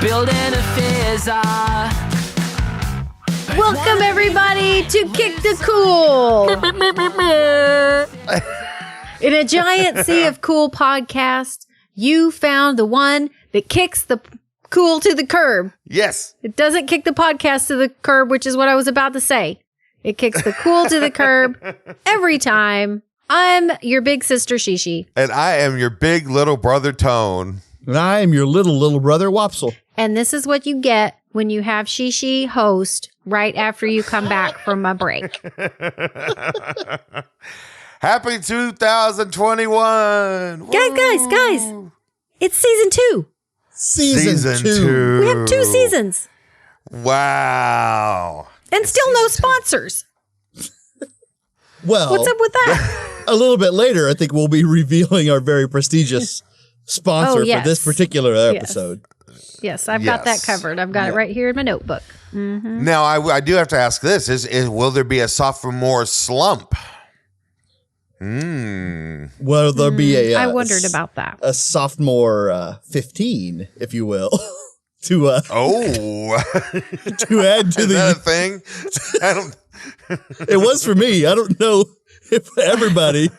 building a fizzer. Welcome, everybody, to Kick the Cool. In a giant sea of cool podcasts, you found the one that kicks the cool to the curb. Yes. It doesn't kick the podcast to the curb, which is what I was about to say. It kicks the cool to the curb every time. I'm your big sister, Shishi. And I am your big little brother, Tone. And I am your little brother, Wopsle. And this is what you get when you have Shishi host right after you come back from a break. Happy 2021. Guys. It's season 2. Season 2. We have 2 seasons. Wow. And still no sponsors. Well, What's up with that? a little bit later, I think we'll be revealing our very prestigious sponsor for this particular episode. Yes, I've got that covered. I've got it right here in my notebook. Mm-hmm. Now, I do have to ask this. Is will there be a sophomore slump? Will there be I wondered about that. A sophomore 15, if you will, to Oh. to add to Is that a thing? I don't. It was for me. I don't know if everybody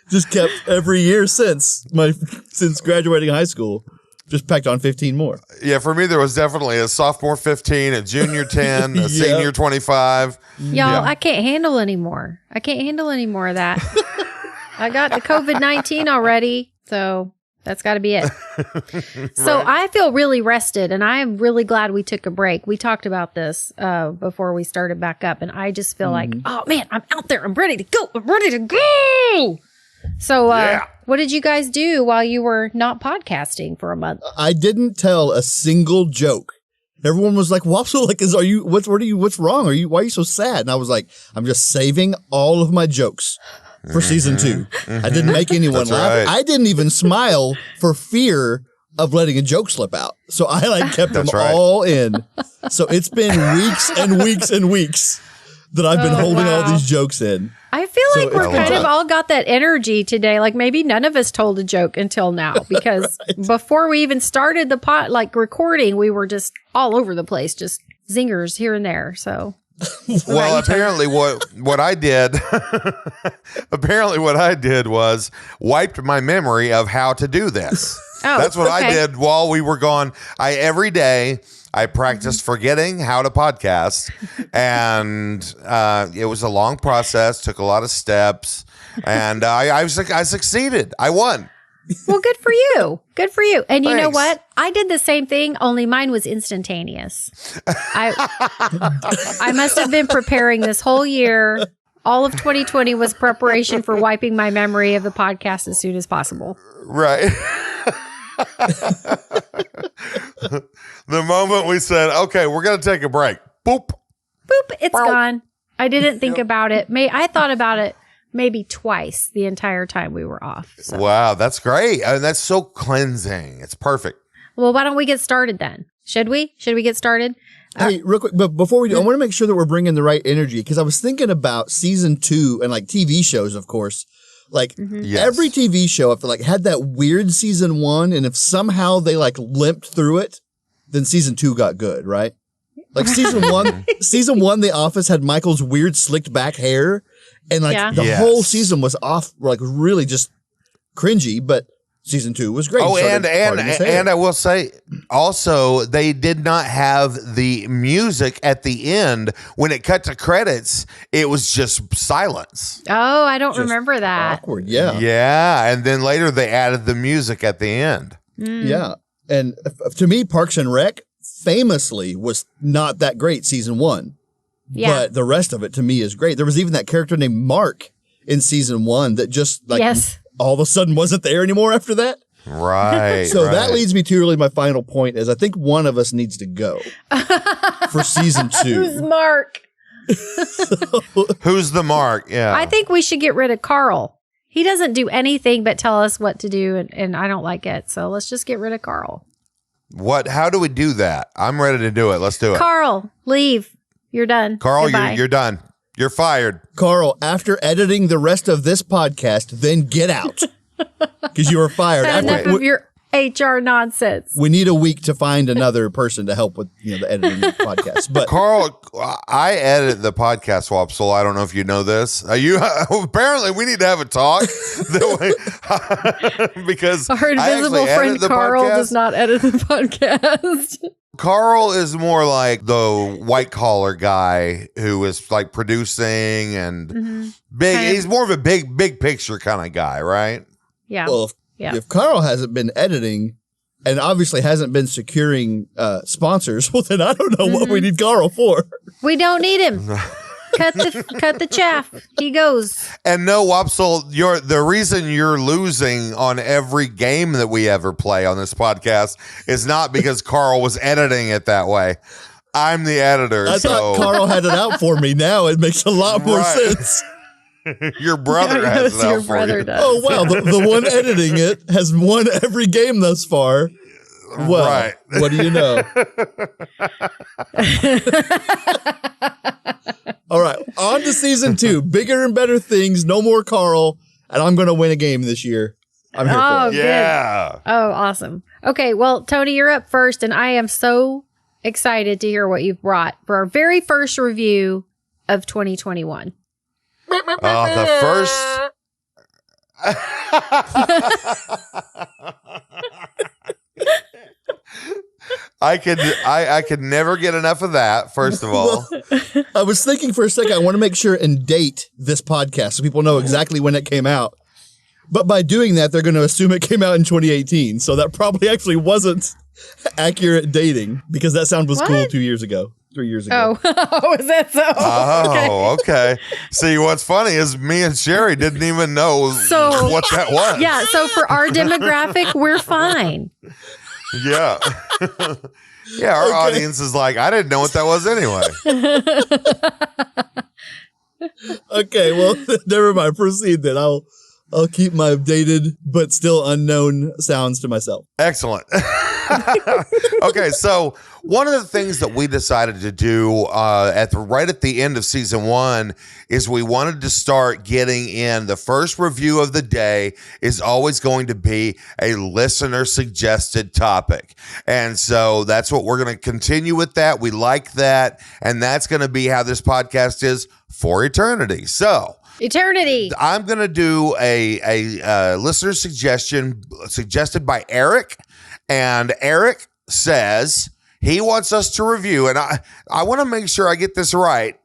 just kept every year since graduating high school. Just packed on 15 more. Yeah, for me, there was definitely a sophomore 15, a junior 10, a senior 25. Y'all, I can't handle anymore. I can't handle any more of that. I got the COVID-19 already, so that's got to be it. So I feel really rested, and I am really glad we took a break. We talked about this before we started back up, and I just feel like, oh, man, I'm out there. I'm ready to go. I'm ready to go. So what did you guys do while you were not podcasting for a month? I didn't tell a single joke. Everyone was like, "Wopsle, what's wrong? Why are you so sad?" And I was like, "I'm just saving all of my jokes for season 2. I didn't make anyone laugh. Right. I didn't even smile for fear of letting a joke slip out. So I kept them all in. So it's been weeks and weeks and weeks that I've been holding all these jokes in. I feel like we're kind of all got that energy today. Like maybe none of us told a joke until now because before we even started the recording, we were just all over the place, just zingers here and there. So, well, apparently what I did, was wiped my memory of how to do this. That's what I did while we were gone. Every day I practiced forgetting how to podcast, and it was a long process, took a lot of steps, and I succeeded. I won. Well, good for you. Good for you. And you know Thanks. what? I did the same thing, only mine was instantaneous. I must have been preparing this whole year. All of 2020 was preparation for wiping my memory of the podcast as soon as possible. Right. The moment we said, okay, we're going to take a break. Boop. Boop. It's gone. I didn't think about it. I thought about it maybe twice the entire time we were off. So. Wow, that's great. And that's so cleansing. It's perfect. Well, why don't we get started then? Should we? Should we get started? Hey, real quick, but before we do, I want to make sure that we're bringing the right energy because I was thinking about season 2 and like TV shows, of course. Like every TV show, I feel like had that weird season 1, and if somehow they like limped through it, then season 2 got good, right? Like season 1, The Office had Michael's weird slicked back hair, and like the whole season was off, like really just cringy. But season 2 was great. Oh, and I will say also they did not have the music at the end. When it cut to credits, it was just silence. Oh, I don't remember that. Awkward, yeah. Yeah, and then later they added the music at the end. Yeah. And to me, Parks and Rec famously was not that great season 1. Yeah. But the rest of it to me is great. There was even that character named Mark in season 1 that just like all of a sudden wasn't there anymore after that. Right. So that leads me to really my final point is I think one of us needs to go for season 2. Who's Mark? Who's the Mark? Yeah. I think we should get rid of Carl. He doesn't do anything but tell us what to do, and I don't like it. So let's just get rid of Carl. How do we do that? I'm ready to do it. Let's do it. Carl, leave. You're done. Carl, you're done. You're fired. Carl, after editing the rest of this podcast, then get out. Because you were fired. HR nonsense. We need a week to find another person to help with the editing of the podcast. But Carl, I edit the podcast, Wopsle. I don't know if you know this. Apparently we need to have a talk because our invisible friend Carl does not edit the podcast. Carl is more like the white collar guy who is like producing and big. He's more of a big picture kind of guy, right? Yeah. Well, if Carl hasn't been editing and obviously hasn't been securing sponsors, well, then I don't know what we need Carl for. We don't need him. Cut the chaff. He goes. And no, Wopsle, the reason you're losing on every game that we ever play on this podcast is not because Carl was editing it that way. I'm the editor. I thought Carl had it out for me. Now it makes a lot more sense. Your brother has it out for you. Does. Oh, wow. The one editing it has won every game thus far. Well, right. What do you know? All right. On to season 2. Bigger and better things. No more Carl. And I'm going to win a game this year. I'm here for it. Yeah. Good. Oh, awesome. Okay. Well, Tony, you're up first. And I am so excited to hear what you've brought for our very first review of 2021. The first. I could never get enough of that. First of all, I was thinking for a second. I want to make sure and date this podcast so people know exactly when it came out. But by doing that, they're going to assume it came out in 2018. So that probably actually wasn't accurate dating because that sound was cool 2 years ago. 3 years ago. Oh, is that so? Oh, okay. See, what's funny is me and Sherry didn't even know what that was. Yeah, so for our demographic, we're fine. Yeah. Yeah, our audience is like, I didn't know what that was anyway. Okay, well, never mind. Proceed then. I'll keep my dated but still unknown sounds to myself. Excellent. Okay, so one of the things that we decided to do right at the end of season 1 is we wanted to start getting in the first review of the day is always going to be a listener suggested topic. And so that's what we're going to continue with that. We like that. And that's going to be how this podcast is for eternity. So eternity. I'm going to do a listener suggestion suggested by Eric. And Eric says he wants us to review, and I want to make sure I get this right.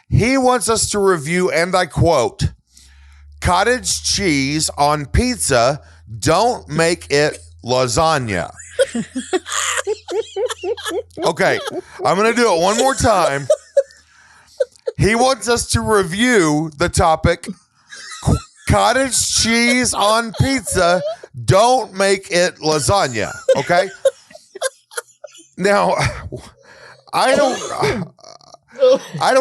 He wants us to review, and I quote, cottage cheese on pizza, don't make it lasagna. Okay, I'm going to do it one more time. He wants us to review the topic, cottage cheese on pizza, don't make it lasagna. Okay. Now, I don't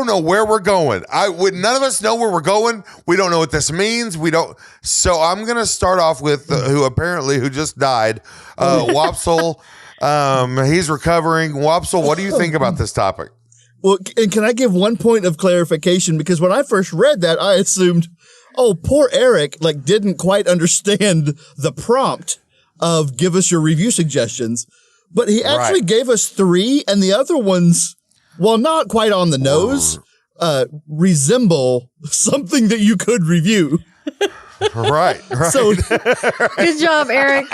know where we're going. None of us know where we're going. We don't know what this means. We don't. So I'm going to start off with who just died. Wopsle. He's recovering. Wopsle, what do you think about this topic? Well, and can I give one point of clarification? Because when I first read that, I assumed, oh, poor Eric, didn't quite understand the prompt of give us your review suggestions. But he actually gave us 3, and the other ones, while not quite on the nose, resemble something that you could review. Right. So, good job, Eric.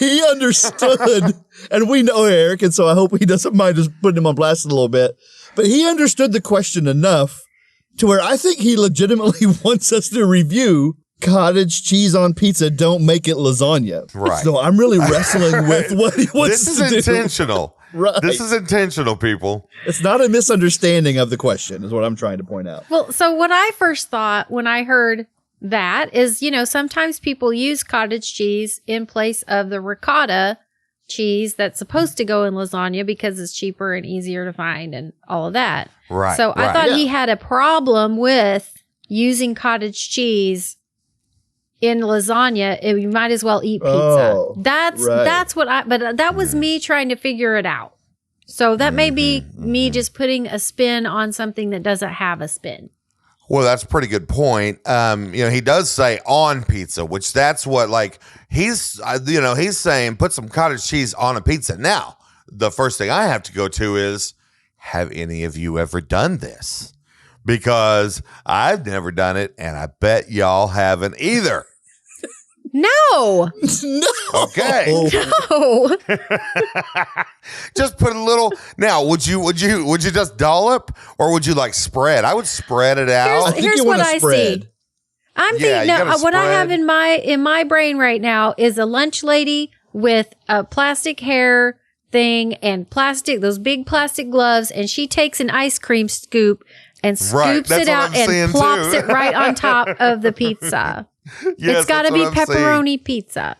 He understood, and we know Eric, and so I hope he doesn't mind just putting him on blast a little bit. But he understood the question enough to where I think he legitimately wants us to review cottage cheese on pizza, don't make it lasagna. Right. So I'm really wrestling with what he wants to do. This is intentional. Right. This is intentional, people. It's not a misunderstanding of the question, is what I'm trying to point out. Well, so what I first thought when I heard that is, sometimes people use cottage cheese in place of the ricotta cheese that's supposed to go in lasagna because it's cheaper and easier to find and all of that. Right. So I thought he had a problem with using cottage cheese in lasagna. You might as well eat pizza. Oh, that's what but that was me trying to figure it out. So that may be me just putting a spin on something that doesn't have a spin. Well, that's a pretty good point. He does say on pizza, which that's what he's saying put some cottage cheese on a pizza. Now, the first thing I have to go to is, have any of you ever done this? Because I've never done it, and I bet y'all haven't either. No. No. Okay. No. Just put a little. Now, would you just dollop, or would you spread? I would spread it out. I think Here's you what want to I spread. see. I'm Yeah, thinking you gotta what I have spread. in my brain right now is a lunch lady with a plastic hair thing and those big plastic gloves, and she takes an ice cream scoop and Right, scoops that's it what out I'm and saying, plops too. it right on top of the pizza. Yes, It's got to that's be what I'm saying. pepperoni pizza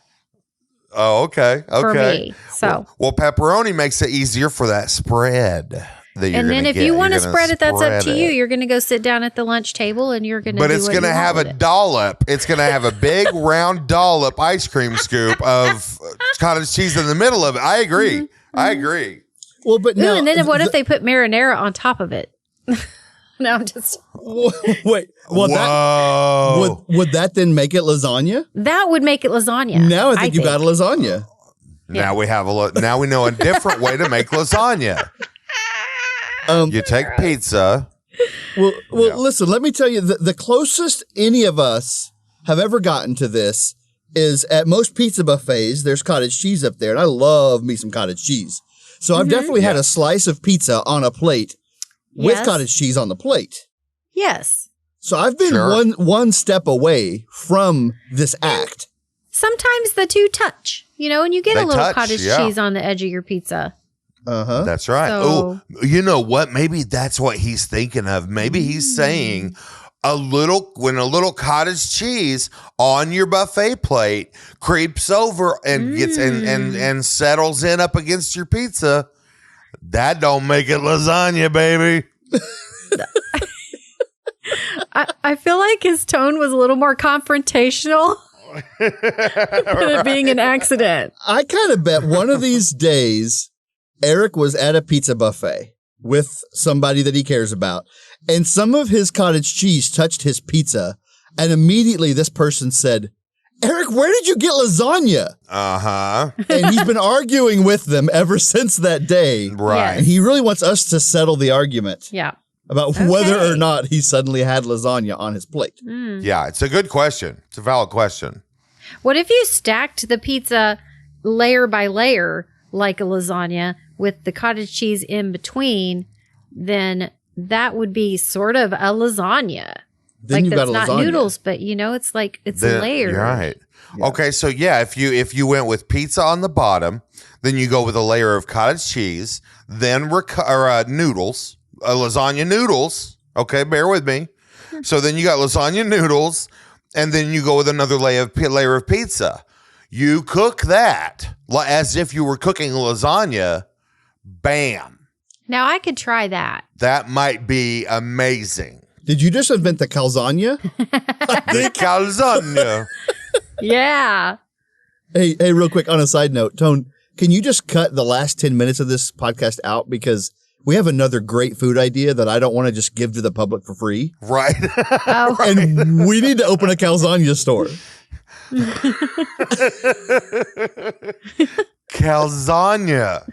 Oh, okay. for me. So, Well, pepperoni makes it easier for that spread that you're and then gonna if get. you want to You're gonna spread it, that's up to spread you. it. You're going to go sit down at the lunch table and you're going to. But do it's what going to you want have with a it. dollop. It's going to have a big round dollop ice cream scoop of cottage cheese in the middle of it. I agree. Mm-hmm. I agree. Well, but Ooh, now, and then what if they put marinara on top of it? No, I'm just. wait. Well, Whoa. would that then make it lasagna? That would make it lasagna. Now I think you got a lasagna. Now we have now we know a different way to make lasagna. You take pizza. Well, listen, let me tell you, the closest any of us have ever gotten to this is at most pizza buffets, there's cottage cheese up there, and I love me some cottage cheese. So I've definitely had a slice of pizza on a plate with Yes. cottage cheese on the plate. Yes. So I've been Sure. one step away from this act. Sometimes the two touch, and you get They a little touch, cottage yeah. cheese on the edge of your pizza. Uh-huh. That's right. So- Oh, you know what? Maybe that's what he's thinking of. Maybe he's saying when a little cottage cheese on your buffet plate creeps over and gets and settles in up against your pizza. That don't make it lasagna, baby. I feel like his tone was a little more confrontational than it being an accident. I kind of bet one of these days, Eric was at a pizza buffet with somebody that he cares about, and some of his cottage cheese touched his pizza, and immediately this person said, Eric, where did you get lasagna? Uh-huh. And he's been arguing with them ever since that day. Right. And he really wants us to settle the argument Yeah. about whether or not he suddenly had lasagna on his plate. Yeah, it's a good question. It's a valid question. What if you stacked the pizza layer by layer like a lasagna with the cottage cheese in between? Then that would be sort of a lasagna. Then you've got that's a not lasagna. noodles, but it's layered. You're right. Okay, so yeah, if you went with pizza on the bottom, then you go with a layer of cottage cheese, then noodles, lasagna noodles. Okay, bear with me. So then you got lasagna noodles, and then you go with another layer of pizza. You cook that as if you were cooking lasagna. Bam. Now I could try that. That might be amazing. Did you just invent the calzagna? The calzone. Yeah. Hey, real quick on a side note, Tone, can you just cut the last 10 minutes of this podcast out? Because we have another great food idea that I don't want to just give to the public for free. Right. Oh, And we need to open a calzagna store. Calzagna.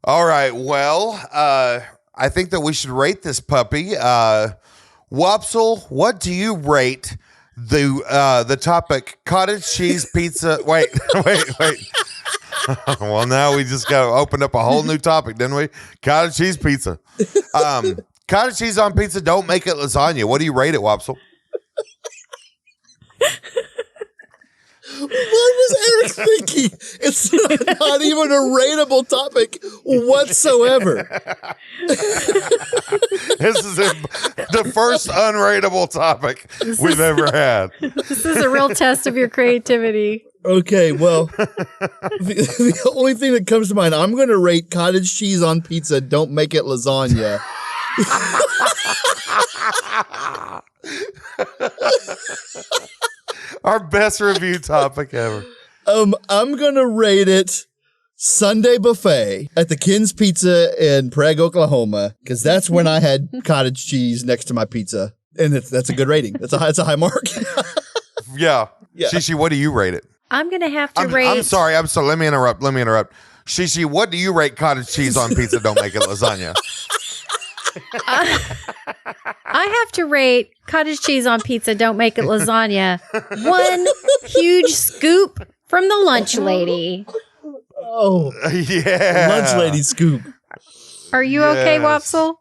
All right. Well, I think that we should rate this puppy. Wopsle, what do you rate the topic cottage cheese pizza? Wait. Well, now we just got to open up a whole new topic, didn't we? Cottage cheese pizza. Cottage cheese on pizza, don't make it lasagna. What do you rate it, Wopsle? What was Eric thinking? It's not even a rateable topic whatsoever. This is the first unrateable topic we've ever had. this is a real test of your creativity. Okay, well, the only thing that comes to mind, I'm going to rate cottage cheese on pizza, don't make it lasagna. Our best review topic ever. I'm going to rate it Sunday buffet at the Ken's Pizza in Prague, Oklahoma, because that's when I had cottage cheese next to my pizza. And that's a good rating. That's a high mark. Yeah. Yeah. Shishi, what do you rate it? I'm going to have to rate. I'm sorry. Let me interrupt. Shishi, what do you rate cottage cheese on pizza? Don't make it lasagna. I have to rate cottage cheese on pizza. Don't make it lasagna. 1 huge scoop from the lunch lady. Oh, yeah. lunch lady scoop. Are you okay, Wopsle?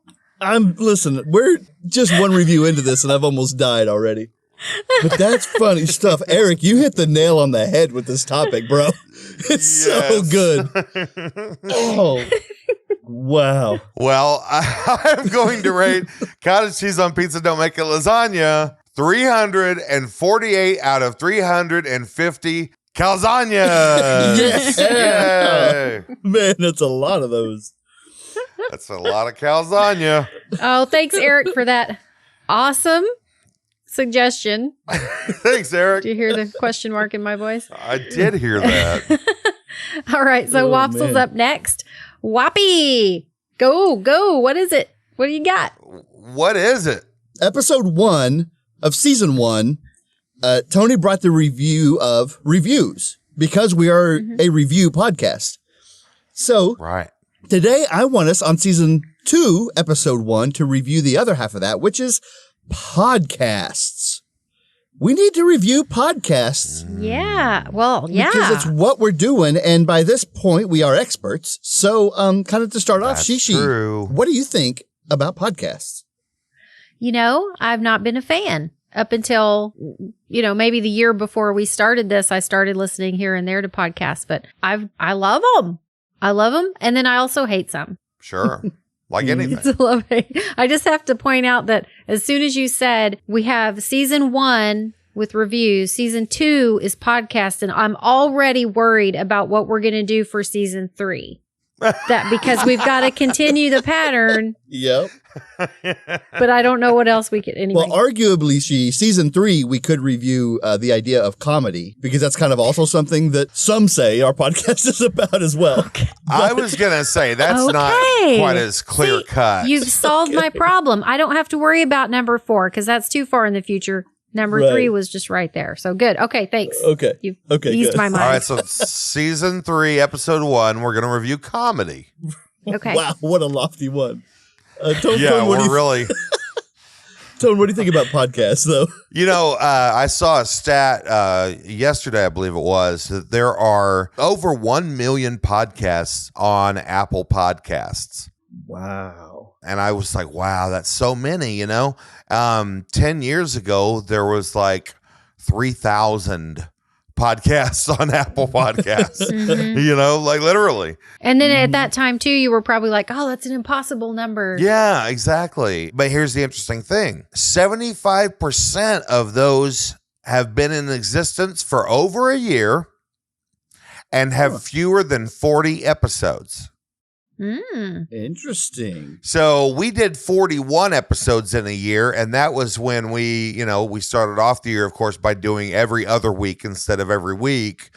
Listen, we're just one review into this and I've almost died already. But that's funny stuff. Eric, you hit the nail on the head with this topic, bro. It's so good. Oh, wow. Well, I'm going to rate cottage cheese on pizza. Don't make it lasagna. 348 out of 350 calzagna. Yes. Yay. Man, that's a lot of those. That's a lot of calzagna. Oh, thanks, Eric, for that awesome suggestion. Thanks, Eric. Did you hear the question mark in my voice? I did hear that. All right, so Wopsle's up next. Whoppy, go. What is it? What do you got? What is it? Episode 1 of season 1, Tony brought the review of reviews because we are a review podcast. So Right. today I want us on season 2, episode 1, to review the other half of that, which is podcasts. We need to review podcasts. Yeah. Well, yeah. Because it's what we're doing, and by this point, we are experts. So, kind of to start off, That's Shishi, true. what do you think about podcasts? You know, I've not been a fan up until, maybe the year before we started this. I started listening here and there to podcasts, but I love them. I love them. And then I also hate some. Sure. Like anything. It's a love hate. I just have to point out that as soon as you said we have season 1 with reviews, season 2 is podcast, and I'm already worried about what we're going to do for season 3. That because we've got to continue the pattern, Yep. but I don't know what else we could anyway. Well, arguably, season 3, we could review the idea of comedy, because that's kind of also something that some say our podcast is about as well. Okay. I was going to say, that's not quite as clear cut. You've solved my problem. I don't have to worry about number 4 because that's too far in the future. Number 3 was just right there. So good. Okay, thanks. Okay. You've Okay, eased good. my mind. All right, so season 3, episode 1, we're going to review comedy. Okay. Wow, what a lofty one. Tone, Yeah, what do we're you really... Tone, what do you think about podcasts, though? I saw a stat yesterday, I believe it was, that there are over 1 million podcasts on Apple Podcasts. Wow. And I was like, wow, that's so many, 10 years ago, there was like 3,000 podcasts on Apple Podcasts, like literally. And then at that time, too, you were probably like, oh, that's an impossible number. Yeah, exactly. But here's the interesting thing. 75% of those have been in existence for over a year and have fewer than 40 episodes. Interesting. So we did 41 episodes in a year, and that was when we started off the year, of course, by doing every other week instead of every week,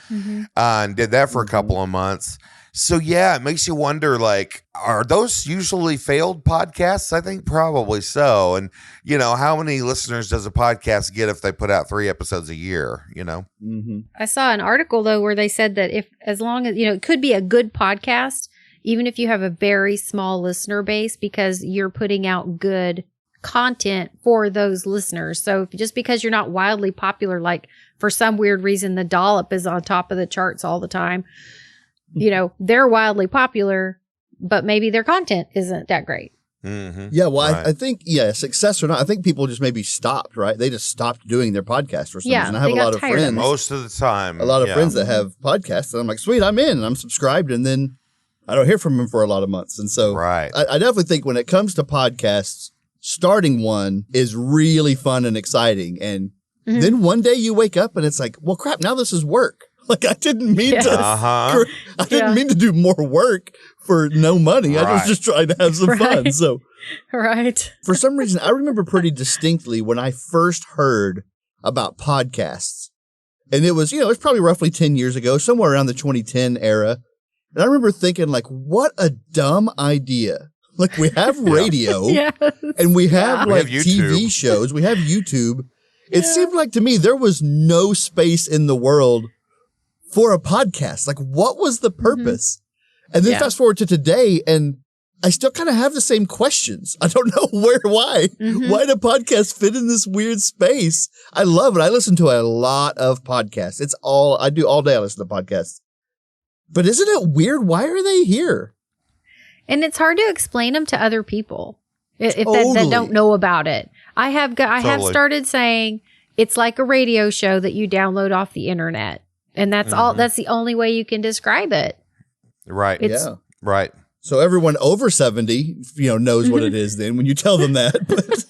and did that for a couple of months. So yeah, it makes you wonder, like, are those usually failed podcasts? I think probably so. And how many listeners does a podcast get if they put out 3 episodes a year? I saw an article though where they said that as long as it could be a good podcast, even if you have a very small listener base, because you're putting out good content for those listeners. So just because you're not wildly popular, like for some weird reason, the Dollop is on top of the charts all the time, they're wildly popular, but maybe their content isn't that great. Mm-hmm. Yeah, well, Right. I think, success or not, I think people just maybe stopped, right? They just stopped doing their podcast for some reason. I have they a got lot of tired of friends. Most of the time. A lot of friends that have podcasts, and I'm like, sweet, I'm in, and I'm subscribed, and then I don't hear from them for a lot of months. And so Right. I definitely think when it comes to podcasts, starting one is really fun and exciting. And then one day you wake up and it's like, well, crap, now this is work. Like I didn't mean I didn't mean to do more work for no money. I was just trying to have some fun. So for some reason, I remember pretty distinctly when I first heard about podcasts, and it was, it's probably roughly 10 years ago, somewhere around the 2010 era. And I remember thinking, like, what a dumb idea. Like we have radio and we have like TV shows. We have YouTube. It seemed like to me there was no space in the world for a podcast. Like what was the purpose? And then fast forward to today and I still kind of have the same questions. I don't know why do podcasts fit in this weird space? I love it. I listen to a lot of podcasts. It's all I do all day. I listen to podcasts, but isn't it weird? Why are they here? And it's hard to explain them to other people if that don't know about it. I have started saying it's like a radio show that you download off the internet. And that's all. That's the only way you can describe it. Right. Right. So everyone over 70, knows what it is then when you tell them that. But.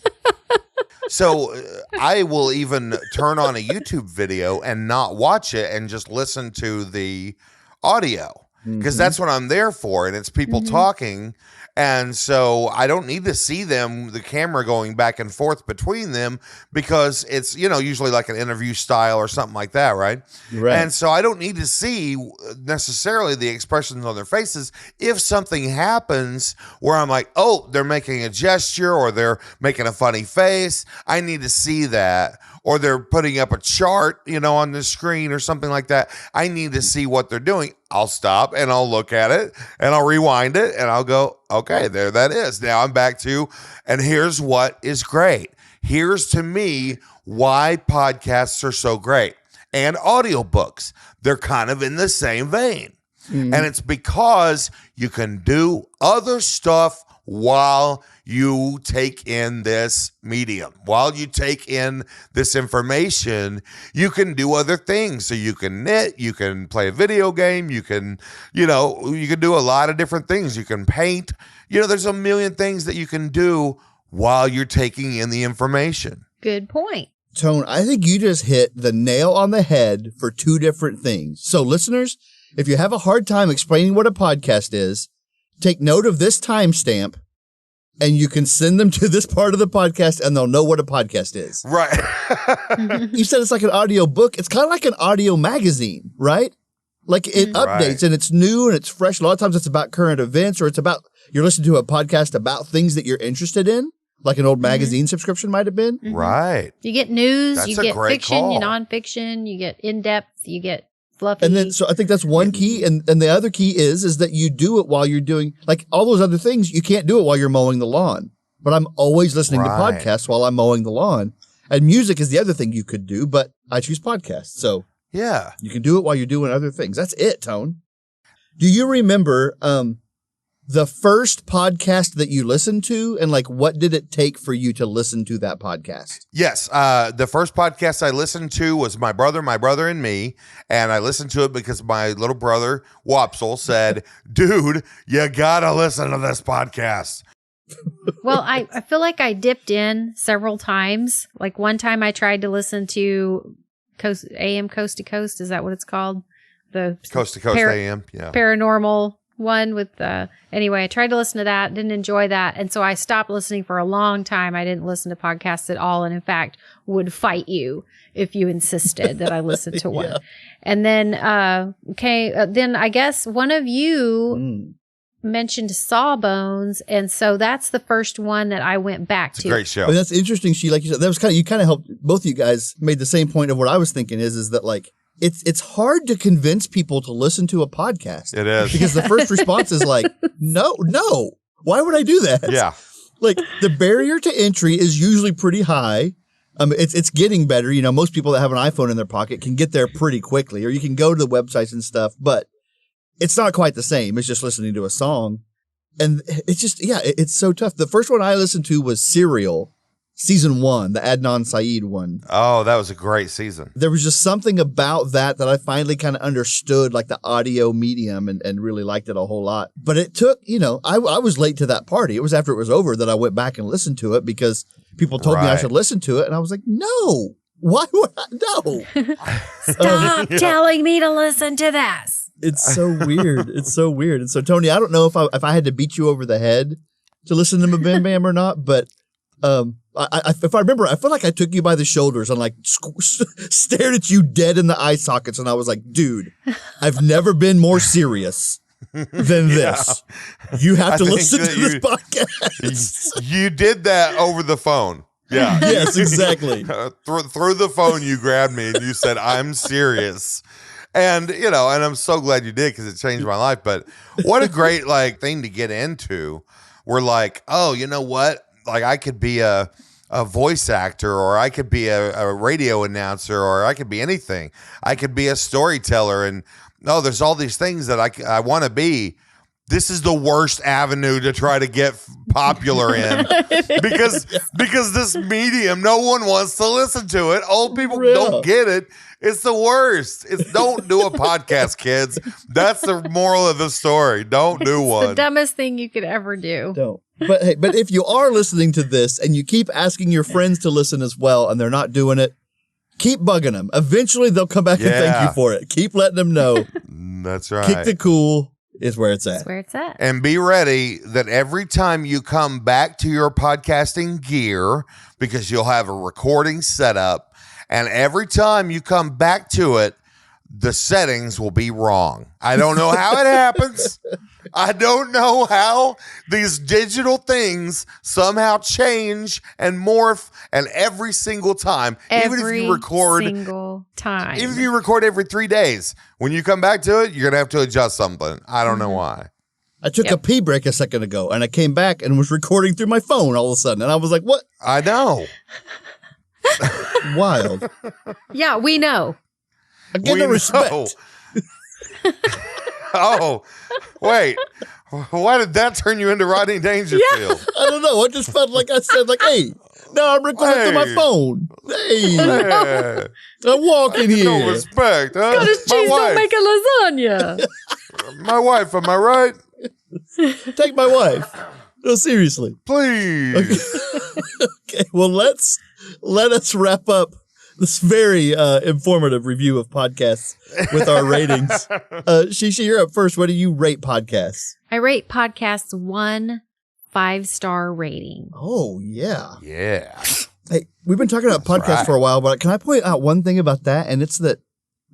So I will even turn on a YouTube video and not watch it and just listen to the audio. Because that's what I'm there for, and it's people talking, and so I don't need to see them, the camera going back and forth between them, because it's, usually like an interview style or something like that, right? Right. And so I don't need to see necessarily the expressions on their faces. If something happens where I'm like, oh, they're making a gesture or they're making a funny face, I need to see that. Or they're putting up a chart, on the screen or something like that. I need to see what they're doing. I'll stop and I'll look at it and I'll rewind it and I'll go, okay, there that is. Now I'm back to, and here's what is great. Here's to me why podcasts are so great. And audiobooks, they're kind of in the same vein. And it's because you can do other stuff while you take in this medium, while you take in this information, you can do other things. So you can knit, you can play a video game, you can, you can do a lot of different things. You can paint, there's a million things that you can do while you're taking in the information. Good point. Tone, I think you just hit the nail on the head for two different things. So listeners, if you have a hard time explaining what a podcast is, take note of this timestamp and you can send them to this part of the podcast and they'll know what a podcast is. Right. You said it's like an audio book. It's kind of like an audio magazine, right? Like it updates and it's new and it's fresh. A lot of times it's about current events or it's about, you're listening to a podcast about things that you're interested in, like an old magazine subscription might have been. Right. You get news, That's you get fiction, you nonfiction, you get in-depth, you get fluffy. And then, so I think that's one key. And the other key is that you do it while you're doing, like all those other things, you can't do it while you're mowing the lawn. But I'm always listening to podcasts while I'm mowing the lawn. And music is the other thing you could do, but I choose podcasts. So yeah, you can do it while you're doing other things. That's it, Tone. Do you remember the first podcast that you listened to, and like what did it take for you to listen to that podcast? Yes. The first podcast I listened to was my brother and me. And I listened to it because my little brother, Wopsel, said, dude, you gotta listen to this podcast. Well, I feel like I dipped in several times. Like one time I tried to listen to AM Coast to Coast. Is that what it's called? The Coast to Coast AM. Yeah. Paranormal one with anyway, I tried to listen to that, didn't enjoy that, and so I stopped listening for a long time. I didn't listen to podcasts at all, and in fact would fight you if you insisted that I listen to one. And then then I guess one of you mentioned Sawbones, and so that's the first one that I went back to. Great show. And that's interesting. She, like you said, that was you kind of helped, both of you guys made the same point of what I was thinking is that like it's hard to convince people to listen to a podcast. It is. Because the first response is like, no, why would I do that? Yeah. Like the barrier to entry is usually pretty high. It's getting better. Most people that have an iPhone in their pocket can get there pretty quickly, or you can go to the websites and stuff, but it's not quite the same. It's just listening to a song. And it's just, it's so tough. The first one I listened to was Serial. Season 1, the Adnan Syed one. Oh, that was a great season. There was just something about that I finally kind of understood, like the audio medium, and really liked it a whole lot. But it took, I was late to that party. It was after it was over that I went back and listened to it because people told me I should listen to it. And I was like, no, why would I? No. Stop telling me to listen to this. It's so weird. It's so weird. And so, Tony, I don't know if I had to beat you over the head to listen to Bam Bam or not, but if I remember, I feel like I took you by the shoulders and like stared at you dead in the eye sockets. And I was like, dude, I've never been more serious. than this. You have to listen to this podcast. You did that over the phone. Yeah. Yes, exactly. Through the phone, you grabbed me and you said, I'm serious. And, and I'm so glad you did because it changed my life. But what a great thing to get into. We're like, oh, you know what? Like I could be a voice actor, or I could be a radio announcer, or I could be anything. I could be a storyteller. And there's all these things that I want to be. This is the worst avenue to try to get popular in because this medium, no one wants to listen to it. Old people don't get it. It's the worst. Don't do a podcast, kids. That's the moral of the story. Don't do one. The dumbest thing you could ever do. Don't. But if you are listening to this and you keep asking your friends to listen as well and they're not doing it, keep bugging them. Eventually they'll come back and thank you for it. Keep letting them know. That's right. Kick the cool is where it's at. That's where it's at. And be ready that every time you come back to your podcasting gear, because you'll have a recording setup, and every time you come back to it, the settings will be wrong. I don't know how it happens. I don't know how these digital things somehow change and morph, and every single time, even if you record every 3 days, when you come back to it, you're gonna have to adjust something. I don't know why. I took a pee break a second ago, and I came back and was recording through my phone all of a sudden, and I was like, "What?" I know. Wild. Yeah, we know. I get no respect. Oh, wait. Why did that turn you into Rodney Dangerfield? I don't know. I just felt like I said, hey, no, I'm recording through my phone. Hey, I'm walking here. No respect, huh? Cottage cheese don't make a lasagna. My wife, am I right? Take my wife. No, seriously. Please. Okay, well, let us wrap up this very informative review of podcasts with our ratings. Shisha, you're up first. What do you rate podcasts? I rate podcasts 1 5-star rating. Oh, yeah. Yeah. Hey, we've been talking about podcasts for a while, but can I point out one thing about that? And it's that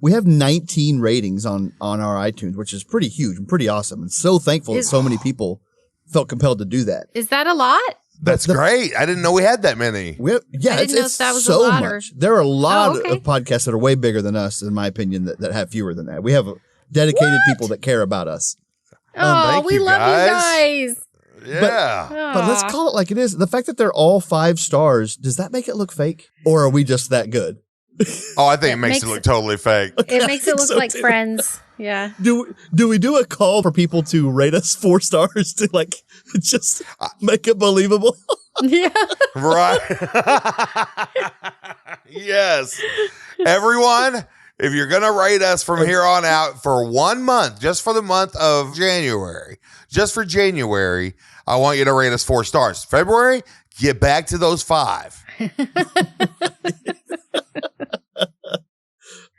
we have 19 ratings on our iTunes, which is pretty huge and pretty awesome. And so thankful that so many people felt compelled to do that. Is that a lot? That's great. I didn't know we had that many. It's so much. There are a lot of podcasts that are way bigger than us, in my opinion, that have fewer than that. We have dedicated people that care about us. We love you guys. Yeah. But let's call it like it is. The fact that they're all 5 stars, does that make it look fake? Or are we just that good? Oh, I think it makes it look totally fake. It makes it look like Friends. Yeah. Do we do a call for people to rate us 4 stars to just make it believable? Yeah. Right. Yes. Everyone, if you're going to rate us from here on out for 1 month, just for the month of January, just for January, I want you to rate us 4 stars. February, get back to those 5.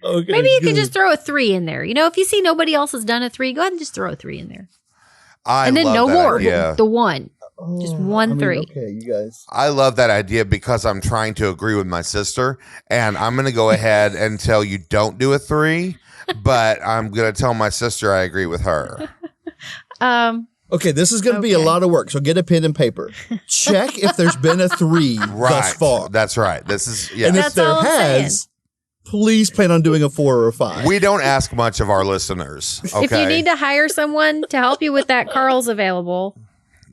Okay, maybe you could just throw a 3 in there. If you see nobody else has done a 3, go ahead and just throw a 3 in there. And then no more. Idea. The 1. Just 1 3. Okay, you guys. I love that idea because I'm trying to agree with my sister, and I'm going to go ahead and tell you don't do a 3, but I'm going to tell my sister I agree with her. Okay, this is going to be a lot of work, so get a pen and paper. Check if there's been a 3 thus far. That's right. This is, and if there has, please plan on doing a 4 or a 5. We don't ask much of our listeners. Okay? If you need to hire someone to help you with that, Carl's available.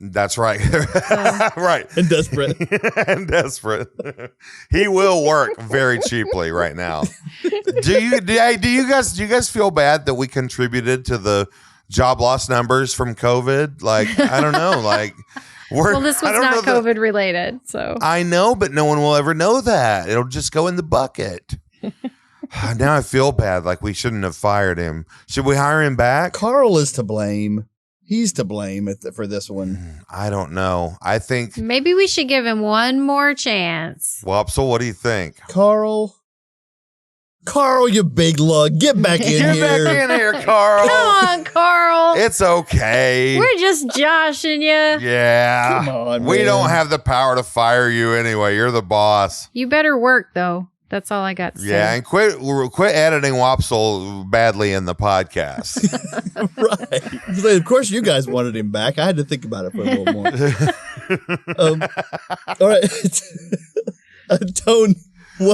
That's right. Right. And desperate. And desperate. He will work very cheaply right now. Do you guys feel bad that we contributed to the job loss numbers from COVID? I don't know. Well, this was not COVID related, so. I know, but no one will ever know that. It'll just go in the bucket. Now I feel bad. We shouldn't have fired him. Should we hire him back? Carl is to blame. He's to blame for this one. I don't know. I think maybe we should give him one more chance. Wopsle, what do you think? Carl, you big lug. Get back in here. Get back in here, Carl. Come on, Carl. It's okay. We're just joshing you. Yeah. Come on, we man. don't have the power to fire you anyway. You're the boss. You better work, though. That's all I got to say. Yeah, and quit editing Wopsle badly in the podcast. Right. Of course, you guys wanted him back. I had to think about it for a little more. All right. Tone,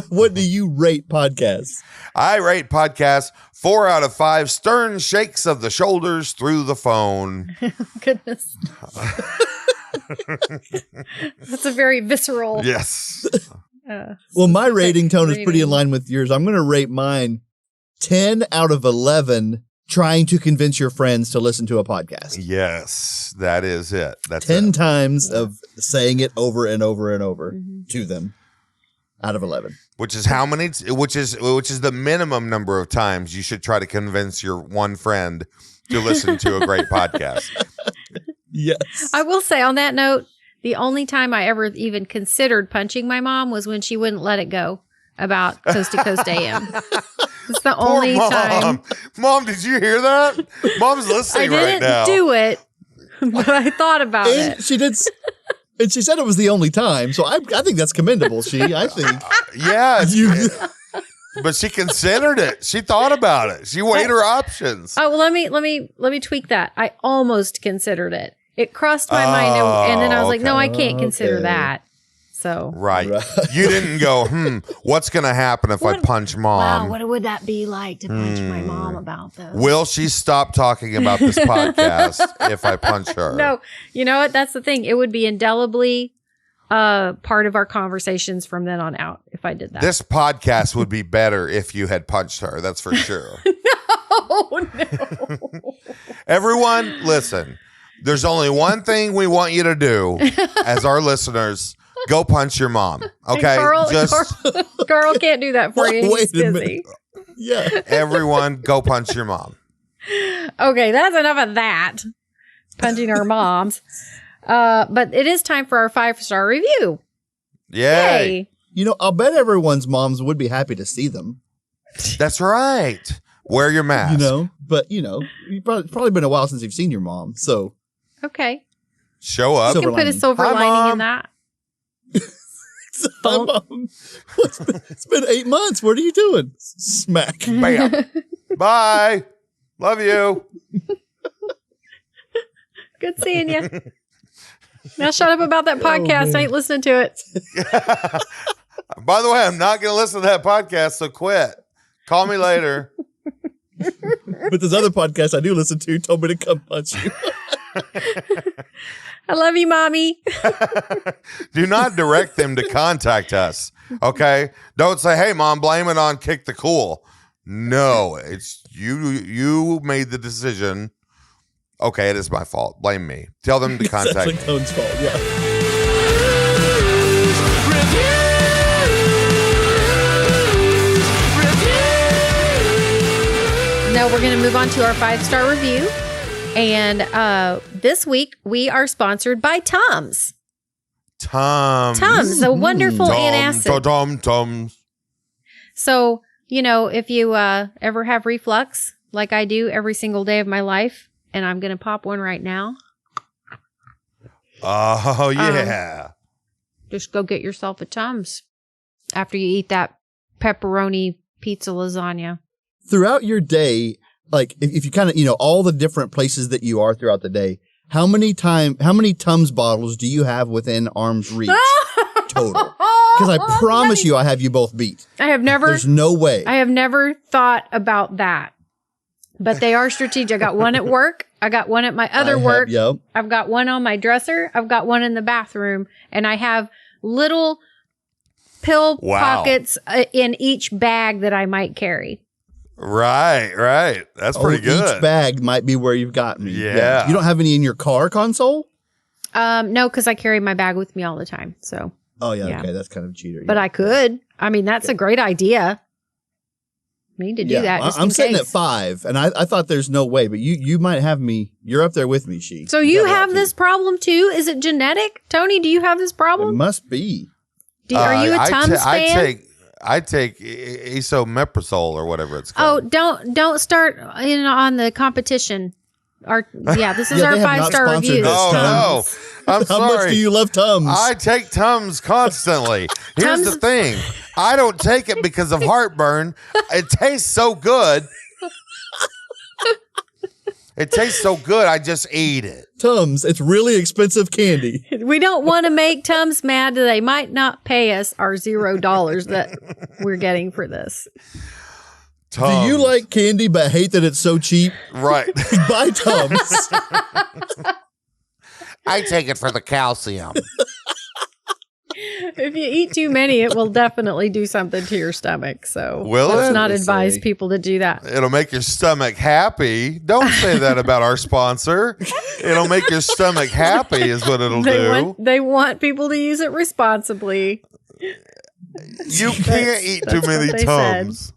what do you rate podcasts? I rate podcasts 4 out of 5 stern shakes of the shoulders through the phone. Goodness. That's a very visceral. Yes. Well, my rating, Tone, is pretty in line with yours. I'm going to rate mine 10 out of 11 trying to convince your friends to listen to a podcast. Yes, that is it. That's 10 it. times of saying it over and over and over to them out of 11. Which is how many? Which is the minimum number of times you should try to convince your one friend to listen to a great podcast. Yes. I will say on that note, the only time I ever even considered punching my mom was when she wouldn't let it go about Coast to Coast AM. It's the only time. Mom, did you hear that? Mom's listening right now. I didn't do it, but I thought about it. She did. And she said it was the only time. So I think that's commendable. I think. Yeah. But she considered it. She thought about it. She weighed her options. Oh, well, let me tweak that. I almost considered it. It crossed my mind, and then I was like, no, I can't consider that. So right. You didn't go, what's going to happen if I punch Mom? Wow, what would that be like to punch my mom about, though? Will she stop talking about this podcast if I punch her? No, you know what? That's the thing. It would be indelibly part of our conversations from then on out if I did that. This podcast would be better if you had punched her. That's for sure. No. Everyone, listen. There's only one thing we want you to do as our listeners. Go punch your mom. Okay? Carl can't do that for you. He's busy. Yeah. Everyone, go punch your mom. Okay, that's enough of that. Punching our moms. But it is time for our 5-star review. Yay. You know, I'll bet everyone's moms would be happy to see them. That's right. Wear your mask. You know, but you've probably been a while since you've seen your mom. So okay. Show up. You can put a silver lining in that. Hi, Mom. It's been 8 months. What are you doing? Smack. Bam. Bye. Love you. Good seeing you. Now shut up about that podcast. I ain't listening to it. By the way, I'm not going to listen to that podcast, so quit. Call me later. But this other podcast I do listen to told me to come punch you. I love you, Mommy. Do not direct them to contact us. Okay? Don't say, hey, Mom, blame it on Kick the Cool. No, it's you made the decision. Okay, it is my fault. Blame me. Tell them to contact me. That's like Tone's fault, yeah. Now we're going to move on to our 5-star review. And this week we are sponsored by Tums. Tums, a wonderful antacid. Tums. So, if you ever have reflux, like I do every single day of my life, and I'm going to pop one right now. Oh, yeah. Just go get yourself a Tums after you eat that pepperoni pizza lasagna. Throughout your day, like if you kind of, all the different places that you are throughout the day, how many Tums bottles do you have within arm's reach total? Because I promise you I have you both beat. There's no way. I have never thought about that. But they are strategic. I got one at work. I got one at my other work. Yep. I've got one on my dresser. I've got one in the bathroom. And I have little pill pockets in each bag that I might carry. Right. That's pretty good. Each bag might be where you've got me. Yeah. You don't have any in your car console? No, because I carry my bag with me all the time. So. Oh, yeah. Okay. That's kind of cheater. But I could. I mean, that's a great idea. I need to do that. I'm sitting at 5, and I thought there's no way, but you might have me. You're up there with me, She. So you have this problem too? Is it genetic? Tony, do you have this problem? It must be. Are you a Tums fan? I take esomeprazole or whatever it's called. Oh, don't start on the competition. This is our 5-star review. No. I'm sorry. How much do you love Tums? I take Tums constantly. Here's the thing. I don't take it because of heartburn. It tastes so good. It tastes so good, I just eat it. Tums, it's really expensive candy. We don't want to make Tums mad that they might not pay us our $0 that we're getting for this. Tums. Do you like candy but hate that it's so cheap? Right. Buy Tums. I take it for the calcium. If you eat too many, it will definitely do something to your stomach. So Will let's it? not advise people to do that. It'll make your stomach happy. Don't say that about our sponsor. It'll make your stomach happy is what it'll do. They want people to use it responsibly. You can't eat too many Tums.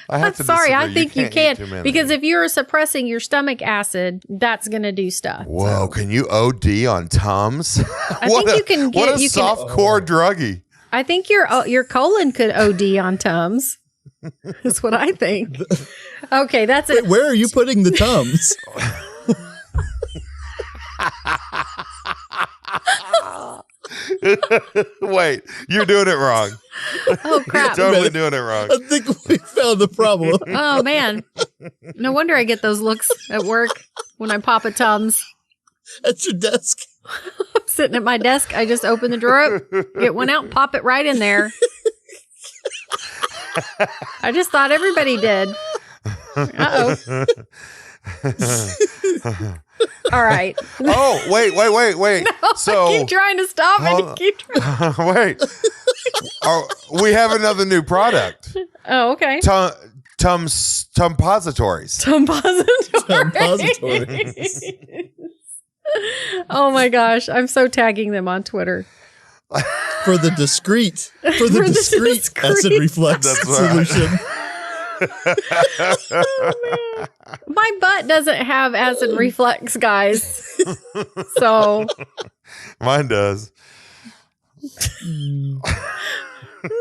I'm sorry, I think you can because if you're suppressing your stomach acid, that's going to do stuff. Whoa, can you OD on Tums? I think you can get what a soft-core druggie. I think your colon could OD on Tums. That's what I think. Okay, that's it. Wait, where are you putting the Tums? Wait, you're doing it wrong. Oh, crap. You're totally doing it wrong. I think we found the problem. Oh, man. No wonder I get those looks at work when I pop a Tums. At your desk. I'm sitting at my desk. I just open the drawer, get one out, and pop it right in there. I just thought everybody did. Uh-oh. All right. Oh, wait. No, So I keep trying to stop it. Keep trying. wait. Oh, we have another new product. Oh, okay. Tumpositories. Tumpositories. Oh my gosh. I'm so tagging them on Twitter. For the discreet acid reflux solution. Oh, my butt doesn't have acid reflux, guys. So mine does.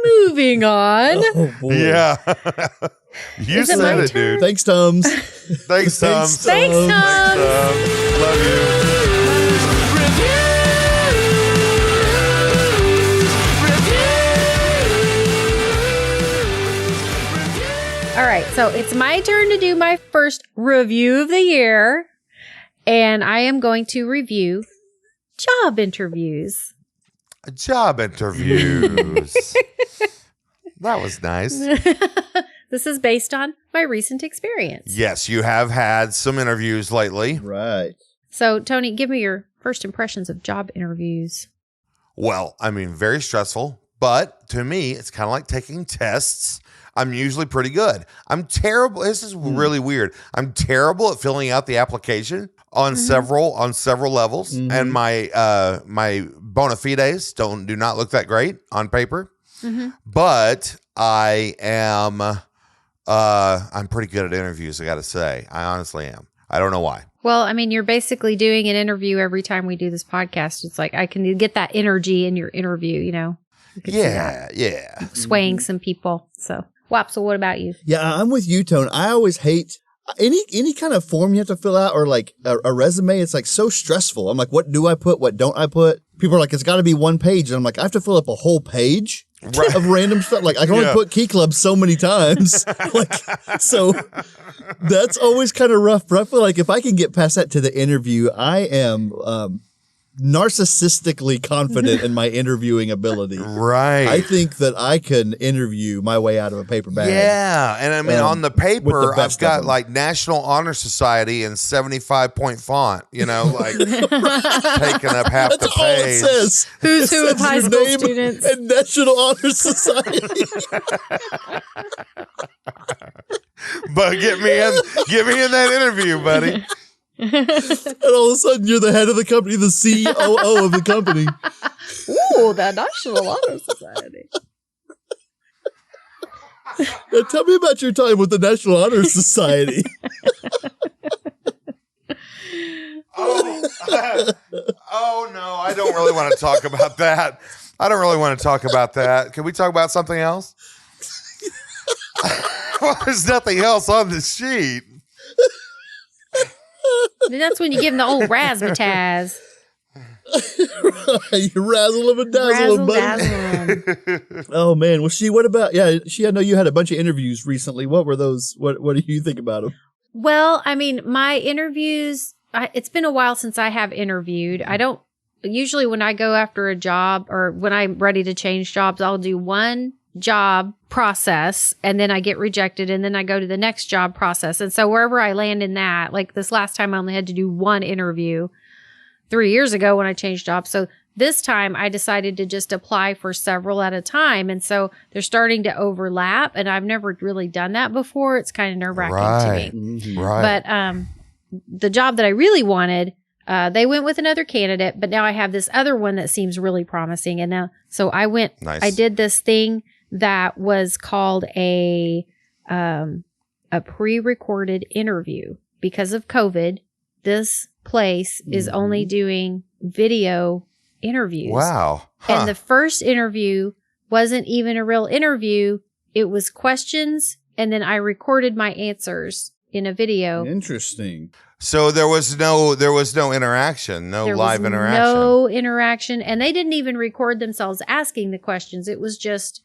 Moving on. Oh, boy. Yeah. You Is it said my it, turn? dude. Thanks, Tums. Thanks, Tom. Thanks, Tom. Love you. All right, so it's my turn to do my first review of the year, and I am going to review job interviews. Job interviews. That was nice. This is based on my recent experience. Yes, you have had some interviews lately. Right. So, Tony, give me your first impressions of job interviews. Well, I mean, very stressful, but to me, it's kind of like taking tests. I'm usually pretty good. I'm terrible. This is really weird. I'm terrible at filling out the application on several levels, and my my bona fides do not look that great on paper. But I am I'm pretty good at interviews. I got to say, I honestly am. I don't know why. Well, I mean, you're basically doing an interview every time we do this podcast. It's like I can get that energy in your interview. You know. Yeah. Swaying some people. So. Wapsel, what about you? Yeah, I'm with you, Tone. I always hate any kind of form you have to fill out or like a resume. It's like so stressful. I'm like, what do I put? What don't I put? People are like, it's got to be one page. And I'm like, I have to fill up a whole page of random stuff. Like I can only put Key Club so many times. So that's always kind of rough. But I feel like if I can get past that to the interview, I am narcissistically confident in my interviewing ability. Right. I think that I can interview my way out of a paper bag. Yeah. And I mean, on the paper, I've got them. like National Honor Society in 75-point font, you know, like taking up half That's the all it page. says. Who's who of high Your school name students? and National Honor Society. But get me in that interview, buddy. And all of a sudden, you're the head of the company, the COO of the company. Ooh, the National Honor Society. Now, tell me about your time with the National Honor Society. Oh, no, I don't really want to talk about that. Can we talk about something else? Well, there's nothing else on the sheet. And that's when you give them the old razzmatazz. You razzle them and dazzle them, buddy. Oh man, well, what about? Yeah, I know you had a bunch of interviews recently. What were those? What do you think about them? Well, I mean, my interviews. It's been a while since I have interviewed. I don't usually when I go after a job or when I'm ready to change jobs, I'll do one job process and then I get rejected and then I go to the next job process. And so wherever I land in that, like this last time I only had to do one interview 3 years ago when I changed jobs. So this time I decided to just apply for several at a time. And so they're starting to overlap and I've never really done that before. It's kind of nerve-wracking to me. Mm-hmm. Right. But the job that I really wanted, they went with another candidate, but now I have this other one that seems really promising. And now, so I did this thing that was called a pre-recorded interview. Because of COVID, this place is only doing video interviews. Wow. Huh. And the first interview wasn't even a real interview. It was questions, and then I recorded my answers in a video. Interesting. So there was no interaction, live interaction. No interaction, and they didn't even record themselves asking the questions. It was just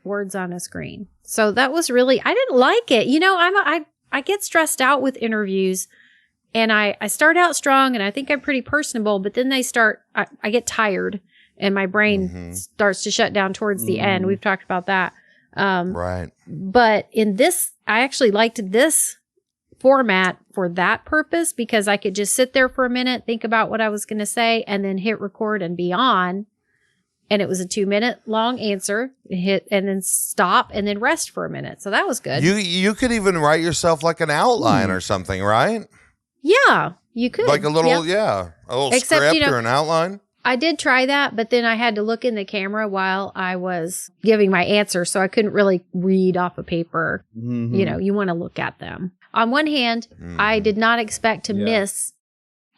words on a screen. So that was really, I didn't like it. You know, I get stressed out with interviews, and I start out strong, and I think I'm pretty personable, but then I get tired, and my brain starts to shut down towards the end. We've talked about that. Right. But in this, I actually liked this format for that purpose because I could just sit there for a minute, think about what I was going to say, and then hit record and be on. And it was a 2-minute long answer, hit and then stop and then rest for a minute. So that was good. You could even write yourself like an outline or something, right? Yeah, you could. Like a little, a little script or an outline. I did try that, but then I had to look in the camera while I was giving my answer. So I couldn't really read off a paper. Mm-hmm. You know, you want to look at them. On one hand, I did not expect to miss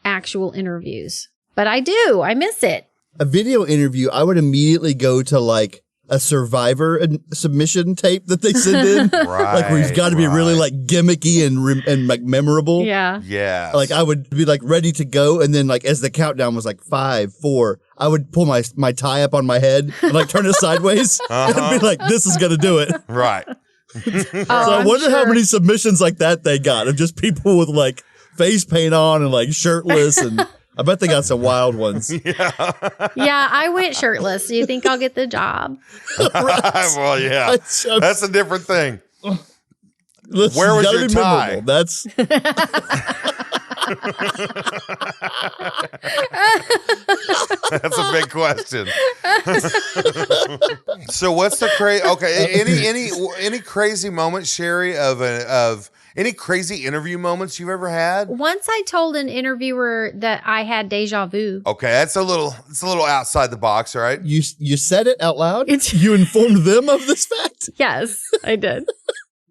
actual interviews, but I do. I miss it. A video interview, I would immediately go to like a Survivor submission tape that they send in. Right. Like where you've got to be really like gimmicky and like memorable. Yeah. Yeah. Like I would be like ready to go. And then like as the countdown was like 5, 4, I would pull my tie up on my head and like turn it sideways and be like, this is going to do it. Right. So I wonder how many submissions like that they got of just people with like face paint on and like shirtless and I bet they got some wild ones. Yeah, I went shirtless. Do you think I'll get the job? Right. Well, yeah. That's a different thing. Listen, where was your tie? Memorable. That's That's a big question. So what's the crazy? Okay, any crazy moments, Sherry, of any crazy interview moments you've ever had? Once I told an interviewer that I had deja vu. Okay, it's a little outside the box, right? you said it out loud. You informed them of this fact. Yes, I did.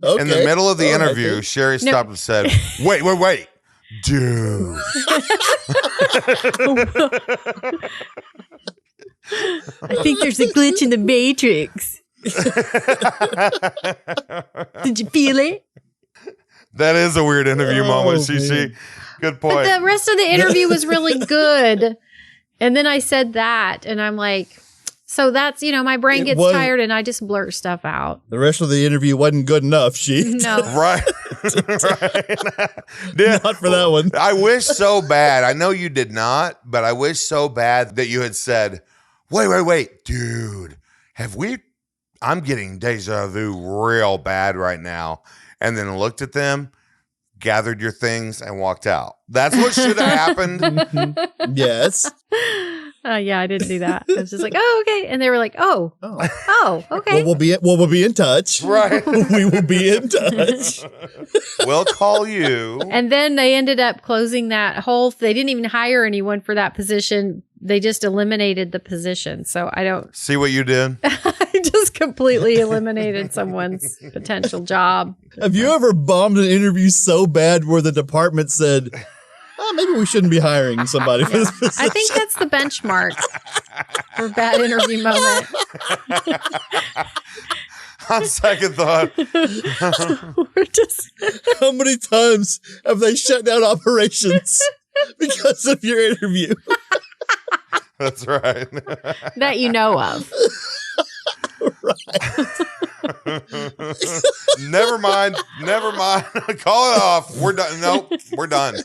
Okay. In the middle of the interview, Sherry stopped and said, "Wait, dude." I think there's a glitch in the matrix. Did you feel it? That is a weird interview moment, Shishi. Good point. But the rest of the interview was really good. And then I said that, and I'm like, so that's, my brain gets tired, and I just blurt stuff out. The rest of the interview wasn't good enough, No. Right. Yeah. Not for that one. I wish so bad. I know you did not, but I wish so bad that you had said, wait, dude, I'm getting deja vu real bad right now. And then looked at them, gathered your things, and walked out. That's what should have happened. Yes. Yeah, I didn't do that. I was just like, oh, okay. And they were like, oh, okay. Well, we'll be in touch. Right. We will be in touch. We'll call you. And then they ended up closing that whole, they didn't even hire anyone for that position. They just eliminated the position. So I don't. See what you did? I just completely eliminated someone's potential job. Have you ever bombed an interview so bad where the department said, maybe we shouldn't be hiring somebody for this position? I think that's the benchmark for bad interview moment. On second thought. How many times have they shut down operations because of your interview? That's right. that you know of. Never mind. Call it off. We're done. Nope. We're done.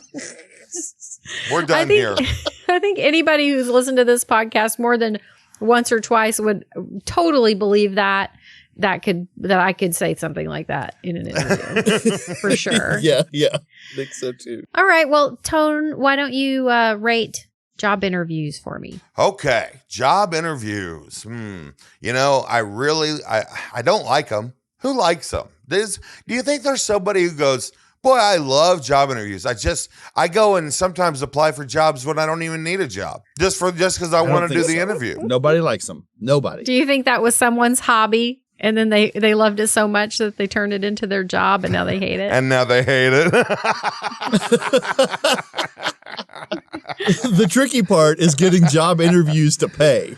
We're done here. I think anybody who's listened to this podcast more than once or twice would totally believe that I could say something like that in an interview for sure. Yeah. I think so too. All right. Well, Tone, why don't you rate job interviews for me? Okay. Job interviews. You know, I don't like them. Who likes them? Do you think there's somebody who goes, boy, I love job interviews. I go and sometimes apply for jobs when I don't even need a job just because I want to do the interview. Nobody likes them. Nobody. Do you think that was someone's hobby? And then they loved it so much that they turned it into their job and now they hate it. And now they hate it. The tricky part is getting job interviews to pay.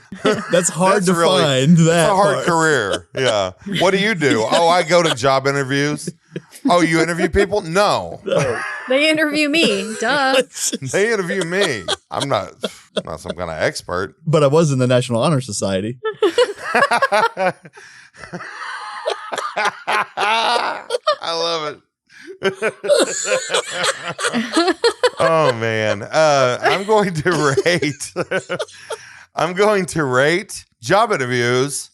That's hard to find. That's a hard career. Yeah. What do you do? Oh, I go to job interviews. Oh, you interview people? No. They interview me. Duh. They interview me. I'm not some kind of expert. But I was in the National Honor Society. I love it. Oh man. I'm going to rate job interviews.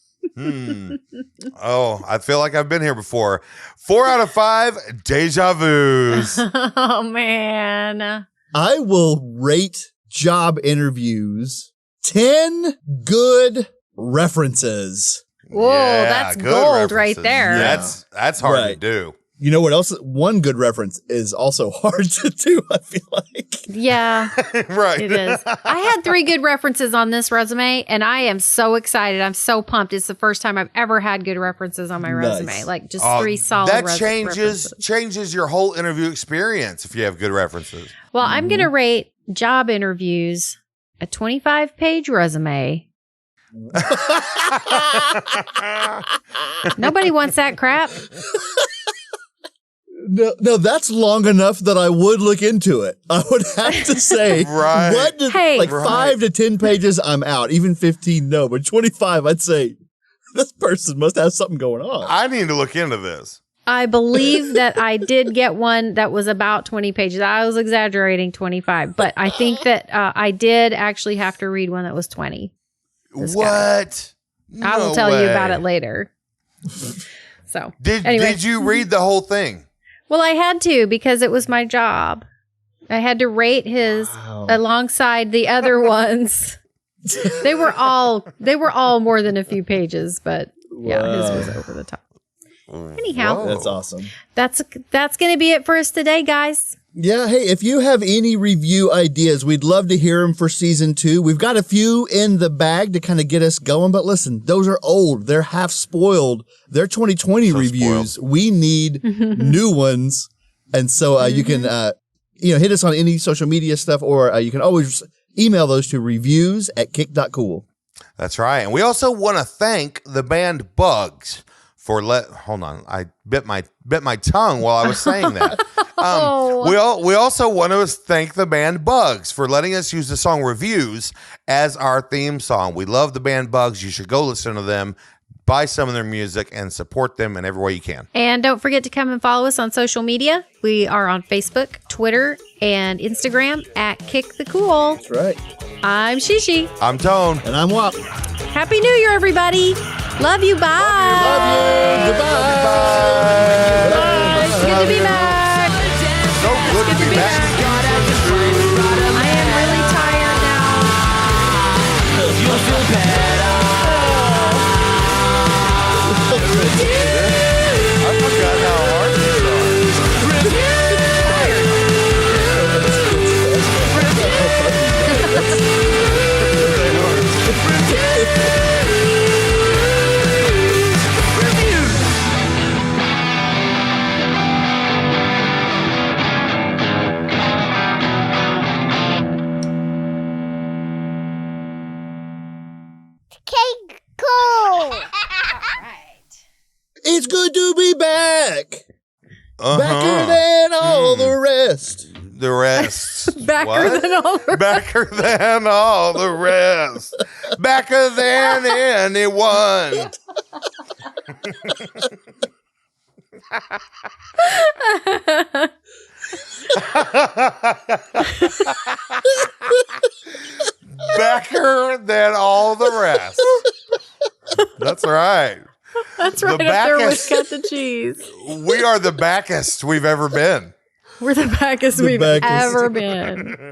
Oh, I feel like I've been here before. 4 out of 5 deja vus. Oh man. I will rate job interviews 10 good references. Whoa, that's gold right there. That's hard to do. You know what else? One good reference is also hard to do, I feel like. Yeah. Right. It is. I had 3 good references on this resume, and I am so excited. I'm so pumped. It's the first time I've ever had good references on my resume. Like just 3 solid references. That changes your whole interview experience if you have good references. Well, I'm going to rate job interviews a 25-page resume. Nobody wants that crap. No, that's long enough that I would look into it. I would have to say, right. 5 to 10 pages, I'm out. Even 15, no. But 25, I'd say, this person must have something going on. I need to look into this. I believe that I did get one that was about 20 pages. I was exaggerating 25, but I think that I did actually have to read one that was 20. What? I will tell you about it later. So, did you read the whole thing? Well, I had to because it was my job. I had to rate his alongside the other ones. They were all more than a few pages, but yeah, his was over the top. Anyhow, that's awesome. That's going to be it for us today, guys. Yeah, hey, if you have any review ideas, we'd love to hear them for season 2. We've got a few in the bag to kind of get us going, but listen, those are old. They're half spoiled. They're 2020 reviews. Spoiled. We need new ones. And so you can hit us on any social media stuff, or you can always email those to reviews@kick.cool. That's right. And we also want to thank the band Bugs for hold on. I bit my tongue while I was saying that. We also want to thank the band Bugs for letting us use the song Reviews as our theme song. We love the band Bugs. You should go listen to them, buy some of their music, and support them in every way you can. And don't forget to come and follow us on social media. We are on Facebook, Twitter, and Instagram @KickTheCool. That's right. I'm Shishi. I'm Tone. And I'm Wop. Happy New Year, everybody. Love you. Bye. Love you. Goodbye. Bye. It's good to be back. So good to be back. I am really tired now. You'll feel better. I forgot how hard this It's good to be back. Backer than all the rest. the rest. Backer than all the Backer than all the rest. Backer than anyone. Backer than all the rest. That's right. That's right up there with Cut the Cheese. We are the backest we've ever been. We're the backest we've ever been.